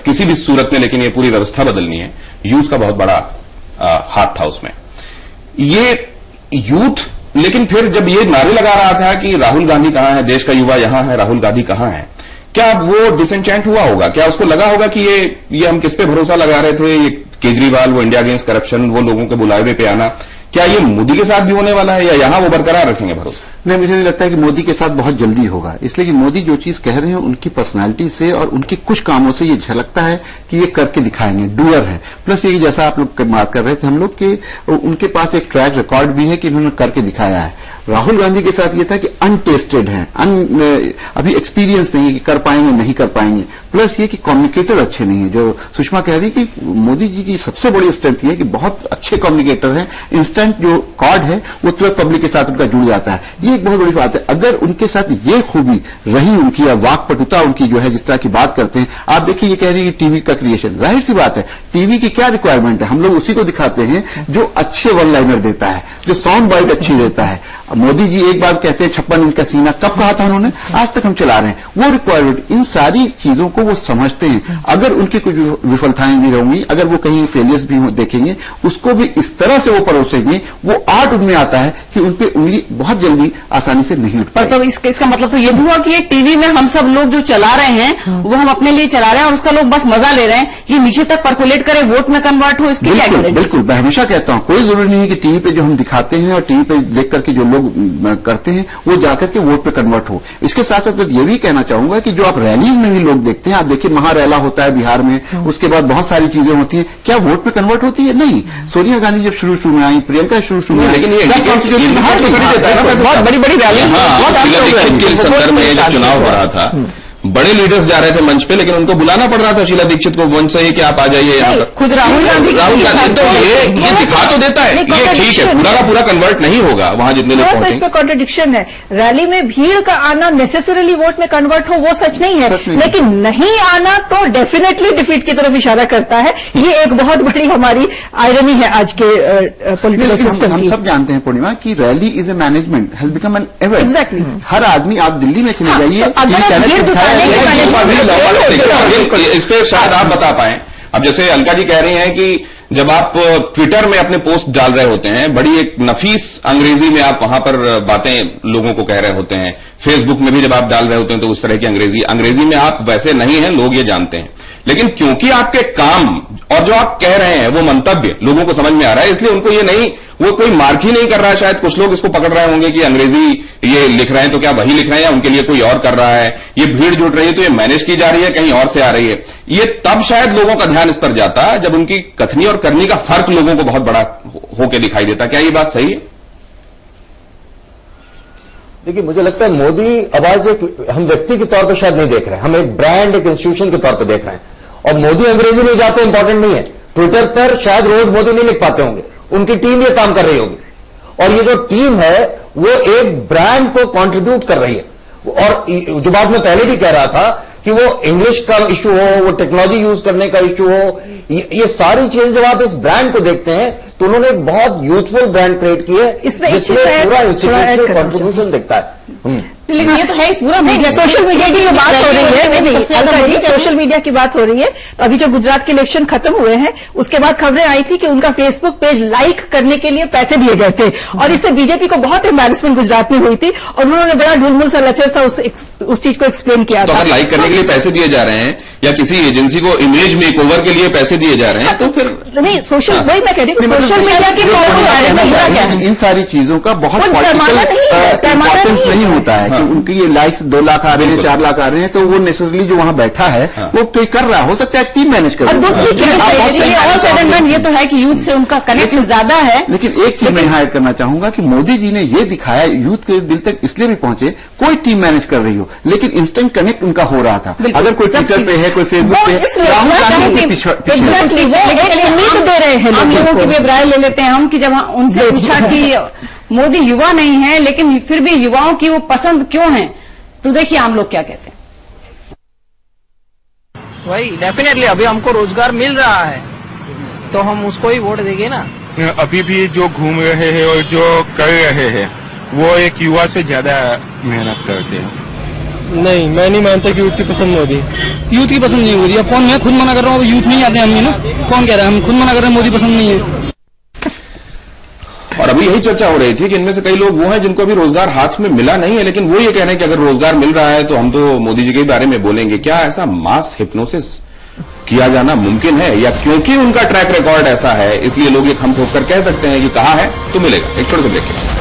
किसी भी सूरत में, लेकिन ये पूरी व्यवस्था बदलनी है। यूथ का बहुत बड़ा हाथ था उसमें, ये यूथ। लेकिन फिर जब ये नारे लगा रहा था कि राहुल गांधी कहां है, देश का युवा यहां है, राहुल गांधी कहां है, क्या वो डिसएंचेंट हुआ होगा? क्या उसको लगा होगा कि ये हम किस पे भरोसा लगा रहे थे, ये केजरीवाल, वो इंडिया अगेंस्ट करप्शन, वो लोगों के बुलावे पे आना, क्या ये मोदी के साथ भी होने वाला है या यहां वो बरकरार रखेंगे भरोसा? नहीं, मुझे नहीं लगता है कि मोदी के साथ बहुत जल्दी होगा, इसलिए कि मोदी जो चीज कह रहे हैं उनकी पर्सनालिटी से और उनके कुछ कामों से ये झलकता है कि ये करके दिखाएंगे, डूअर है। प्लस ये जैसा आप लोग बात कर रहे थे हम लोग कि उनके पास एक ट्रैक रिकॉर्ड भी है कि इन्होंने करके दिखाया है। राहुल गांधी के साथ ये था कि अनटेस्टेड है, अभी एक्सपीरियंस नहीं है कि कर पाएंगे नहीं कर पाएंगे। प्लस ये कि कम्युनिकेटर अच्छे नहीं है। जो सुषमा कह रही कि मोदी जी की सबसे बड़ी स्ट्रेंथ ये है कि बहुत अच्छे कम्युनिकेटर हैं, इंस्टेंट जो कॉर्ड है वो तुरंत पब्लिक के साथ उनका जुड़ जाता है। ये एक बहुत बड़ी बात है। अगर उनके साथ ये खूबी रही उनकी, या वाकपटुता उनकी जो है, जिस तरह की बात करते हैं, आप देखिए ये कह रही है कि टीवी का क्रिएशन, जाहिर सी बात है टीवी की क्या रिक्वायरमेंट है, हम लोग उसी को दिखाते हैं जो अच्छे वन लाइनर देता है, जो साउंड बाइट अच्छी देता है। मोदी जी एक बात कहते हैं 56 इंच का सीना, कब कहा था उन्होंने? आज तक हम चला रहे हैं। वो रिक्वायरमेंट, इन सारी चीजों को वो समझते हैं। अगर उनकी कुछ विफलताएं भी रहूंगी, अगर वो कहीं फेलियर्स भी देखेंगे, उसको भी इस तरह से वो परोसेंगे, वो आर्ट उनमें आता है कि उनपे उंगली बहुत जल्दी आसानी से नहीं उठ पाती। तो इसका मतलब तो ये भी हुआ कि ये टीवी में हम सब लोग जो चला रहे हैं वो हम अपने लिए चला रहे हैं और उसका लोग बस मजा ले रहे हैं, ये नीचे तक पर्कुलेट करे, वोट में कन्वर्ट हो, इसकी क्या गारंटी? बिल्कुल, मैं हमेशा कहता हूं कोई जरूरी नहीं है कि टीवी पे जो हम दिखाते हैं और टीवी पे देख करके जो लोग करते हैं वो जाकर के वोट पे कन्वर्ट हो। इसके साथ साथ ये भी कहना चाहूंगा कि जो आप रैलीज में भी लोग देखते हैं, आप देखिए महारैला होता है बिहार में, उसके बाद बहुत सारी चीजें होती हैं, क्या वोट पे कन्वर्ट होती है? नहीं। सोनिया गांधी जब शुरू में आई, प्रियंका शुरू में, लेकिन ये बहुत बड़ी बड़ी रैली, संदर्भ में जब चुनाव हो रहा था, बड़े लीडर्स जा रहे थे मंच पे, लेकिन उनको बुलाना पड़ रहा था शीला दीक्षित को मंच से ही कि आप आ जाइए यहाँ पर। खुद राहुल गांधी तो ये दिखा तो देता है, ये ठीक है, पूरा का पूरा कन्वर्ट नहीं होगा वहां जितने लोग पहुंचे। इसमें कॉन्ट्रडिक्शन है। रैली में भीड़ का आना नेसेसरली वोट में कन्वर्ट हो, वो सच नहीं है, लेकिन नहीं आना तो डेफिनेटली डिफीट की तरफ इशारा करता है। ये एक बहुत बड़ी हमारी आयरनी है आज के पॉलिटिकल सिस्टम की। हम सब जानते हैं पूर्णिमा की rally is a management, has become an event. Exactly. हर आदमी, आप दिल्ली में चले जाइए, इस पे शायद आप बता पाएं। अब जैसे अलका जी कह रही हैं कि जब आप ट्विटर में अपने पोस्ट डाल रहे होते हैं, बड़ी एक नफीस अंग्रेजी में आप वहां पर बातें लोगों को कह रहे होते हैं, फेसबुक में भी जब आप डाल रहे होते हैं तो उस तरह की अंग्रेजी में आप वैसे नहीं हैं, लोग ये जानते हैं। लेकिन क्योंकि आपके काम और जो आप कह रहे हैं वो मंतव्य लोगों को समझ में आ रहा है, इसलिए उनको ये नहीं, वो कोई मार्क ही नहीं कर रहा है। शायद कुछ लोग इसको पकड़ रहे होंगे कि अंग्रेजी ये लिख रहे हैं तो क्या वही लिख रहे हैं या उनके लिए कोई और कर रहा है, ये भीड़ जुट रही है तो ये मैनेज की जा रही है, कहीं और से आ रही है। ये तब शायद लोगों का ध्यान इस पर जाता है जब उनकी कथनी और करनी का फर्क लोगों को बहुत बड़ा होकर दिखाई देता। क्या ये बात सही है? देखिए, मुझे लगता है मोदी अब आज एक हम व्यक्ति के तौर पर शायद नहीं देख रहे हैं, हम एक ब्रांड, एक इंस्टीट्यूशन के तौर पर देख रहे हैं। और मोदी अंग्रेजी नहीं जाते इंपॉर्टेंट नहीं है, ट्विटर पर शायद रोज मोदी नहीं लिख पाते होंगे, उनकी टीम ये काम कर रही होगी। और ये जो टीम है वो एक ब्रांड को कंट्रीब्यूट कर रही है। और जो बात मैं पहले भी कह रहा था कि वो इंग्लिश का इशू हो, वो टेक्नोलॉजी यूज करने का इशू हो, ये सारी चीजें जब आप इस ब्रांड को देखते हैं तो उन्होंने एक बहुत यूथफुल ब्रांड क्रिएट की है, जिसमें पूरा इंस्टीट्यूशनल कंट्रीब्यूशन दिखता है। लेकिन ये तो है पूरा सोशल मीडिया की जो बात हो रही है, सोशल मीडिया की बात हो रही है, तो अभी जो गुजरात के इलेक्शन खत्म हुए हैं उसके बाद खबरें आई थी कि उनका फेसबुक पेज लाइक करने के लिए पैसे दिए गए थे और इससे बीजेपी को बहुत एम्बैरेसमेंट गुजरात में हुई थी और उन्होंने बड़ा ढुलमुल सा लचर सा उस चीज को एक्सप्लेन किया था। तो अगर लाइक करने के लिए पैसे दिए जा रहे हैं या किसी एजेंसी को इमेज मेकओवर के लिए पैसे दिए जा रहे हैं तो फिर नहीं, सोशल, वही मैं कह रही हूँ, सोशल मीडिया की इन सारी चीजों का बहुत इंपॉर्टेंस नहीं होता है कि उनकी ये लाइक्स 2 लाख आ रहे हैं, 4 लाख आ रहे हैं, तो वो नेसेसरली जो वहां बैठा है वो कोई कर रहा हो सकता है, टीम मैनेज कर रहा है। ये तो है कि यूथ से उनका कनेक्ट ज्यादा है। लेकिन एक चीज मैं यहाँ ऐड करना चाहूंगा कि मोदी जी ने ये दिखाया, यूथ के दिल तक इसलिए भी पहुंचे, कोई टीम मैनेज कर रही हो लेकिन इंस्टेंट कनेक्ट उनका हो रहा था। अगर कोई ट्विटर पे है, कोई फेसबुक पे है, राहुल गांधी दे रहे हैं। हम लोगों की भी राय ले लेते हैं हम कि जब उनसे पूछा कि मोदी युवा नहीं है लेकिन फिर भी युवाओं की वो पसंद क्यों है, तो देखिए हम लोग क्या कहते हैं। वही डेफिनेटली अभी हमको रोजगार मिल रहा है तो हम उसको ही वोट देंगे ना। अभी भी जो घूम रहे हैं और जो कर रहे हैं वो एक युवा से ज्यादा मेहनत करते हैं। नहीं, मैं नहीं मानता कि यूथ की पसंद मोदी। यूथ की पसंद नहीं मोदी। अब कौन, मैं खुद मना कर रहा हूँ, यूथ नहीं आते हम ही ना। कौन कह रहा है, हम खुद मना कर रहे हैं मोदी पसंद नहीं है। और अभी यही चर्चा हो रही थी कि इनमें से कई लोग वो हैं जिनको अभी रोजगार हाथ में मिला नहीं है, लेकिन वो ये कह रहे हैं कि अगर रोजगार मिल रहा है तो हम तो मोदी जी के बारे में बोलेंगे। क्या ऐसा मास हिप्नोसिस किया जाना मुमकिन है, या क्योंकि उनका ट्रैक रिकॉर्ड ऐसा है इसलिए लोग ये खम ठोक कर कह सकते हैं कि कहा है तो मिलेगा? एक छोटे से ब्रेक।